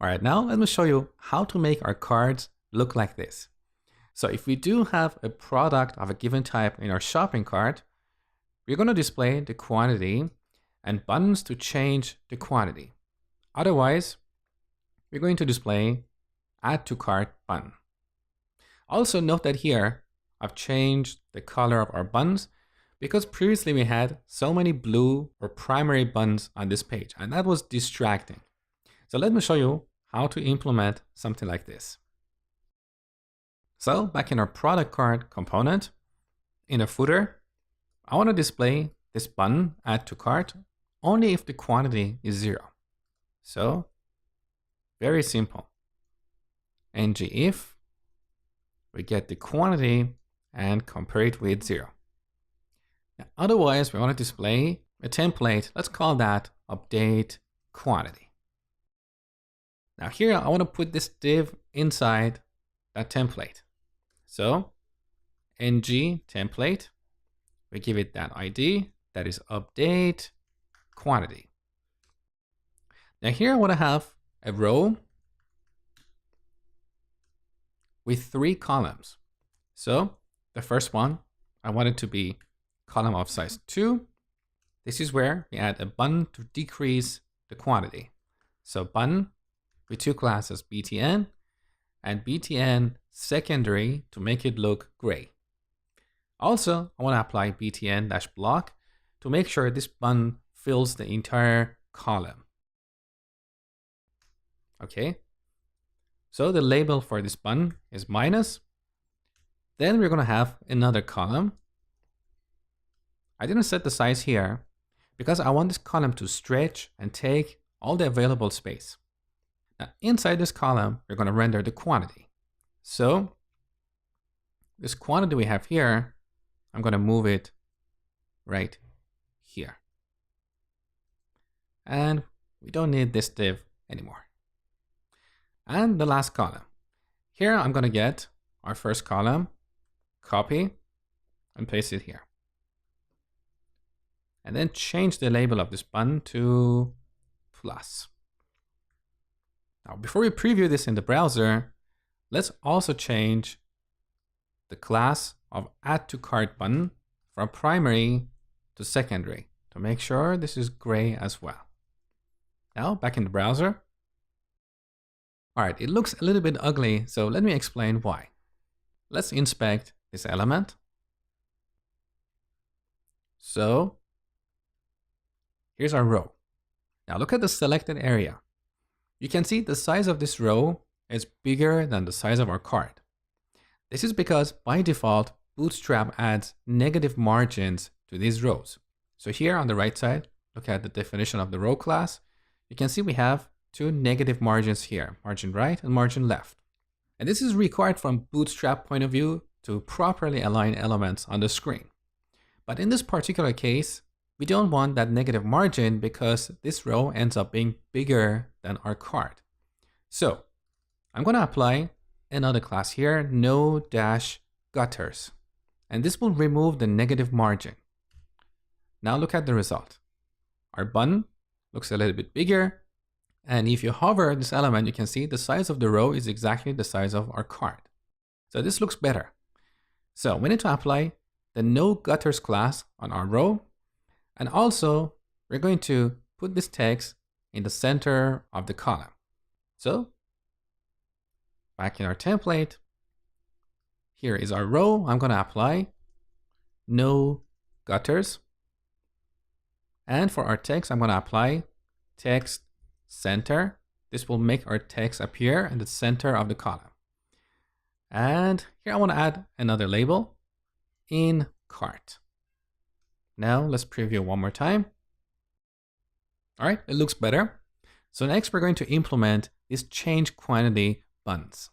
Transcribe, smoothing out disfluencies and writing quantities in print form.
All right, now let me show you how to make our cards look like this. So if we do have a product of a given type in our shopping cart, we're going to display the quantity and buttons to change the quantity. Otherwise, we're going to display add to cart button. Also note that here I've changed the color of our buttons because previously we had so many blue or primary buttons on this page and that was distracting. So let me show you how to implement something like this. So back in our product cart component, in a footer, I want to display this button add to cart only if the quantity is 0. So very simple. ng if we get the quantity and compare it with 0. Now, otherwise, we want to display a template. Let's call that update quantity. Now here, I want to put this div inside that template. So ng template, we give it that ID that is update quantity. Now here I want to have a row with 3 columns. So the first one, I want it to be column of size 2. This is where we add a button to decrease the quantity. So button with 2 classes, btn and btn secondary to make it look gray. Also, I want to apply btn-block to make sure this button fills the entire column. Okay, so the label for this button is minus. Then we're going to have another column. I didn't set the size here because I want this column to stretch and take all the available space. Now inside this column, we're going to render the quantity. So this quantity we have here, I'm going to move it right here. And we don't need this div anymore. And the last column. Here I'm going to get our first column, copy, and paste it here. And then change the label of this button to plus. Now, before we preview this in the browser, let's also change the class of add to cart button from primary to secondary to make sure this is gray as well. Now back in the browser. All right, it looks a little bit ugly, so let me explain why. Let's inspect this element. So here's our row. Now look at the selected area. You can see the size of this row is bigger than the size of our cart. This is because by default, Bootstrap adds negative margins to these rows. So here on the right side, look at the definition of the row class. You can see we have 2 negative margins here, margin right and margin left. And this is required from Bootstrap point of view to properly align elements on the screen. But in this particular case, we don't want that negative margin because this row ends up being bigger than our cart. So I'm going to apply another class here, no-gutters. And this will remove the negative margin. Now look at the result. Our button looks a little bit bigger. And if you hover this element, you can see the size of the row is exactly the size of our cart. So this looks better. So we need to apply the no-gutters class on our row. And also, we're going to put this text in the center of the column. So back in our template, here is our row. I'm going to apply no gutters. And for our text, I'm going to apply text center. This will make our text appear in the center of the column. And here I want to add another label, in cart. Now let's preview one more time. All right, it looks better. So next we're going to implement these change quantity buttons.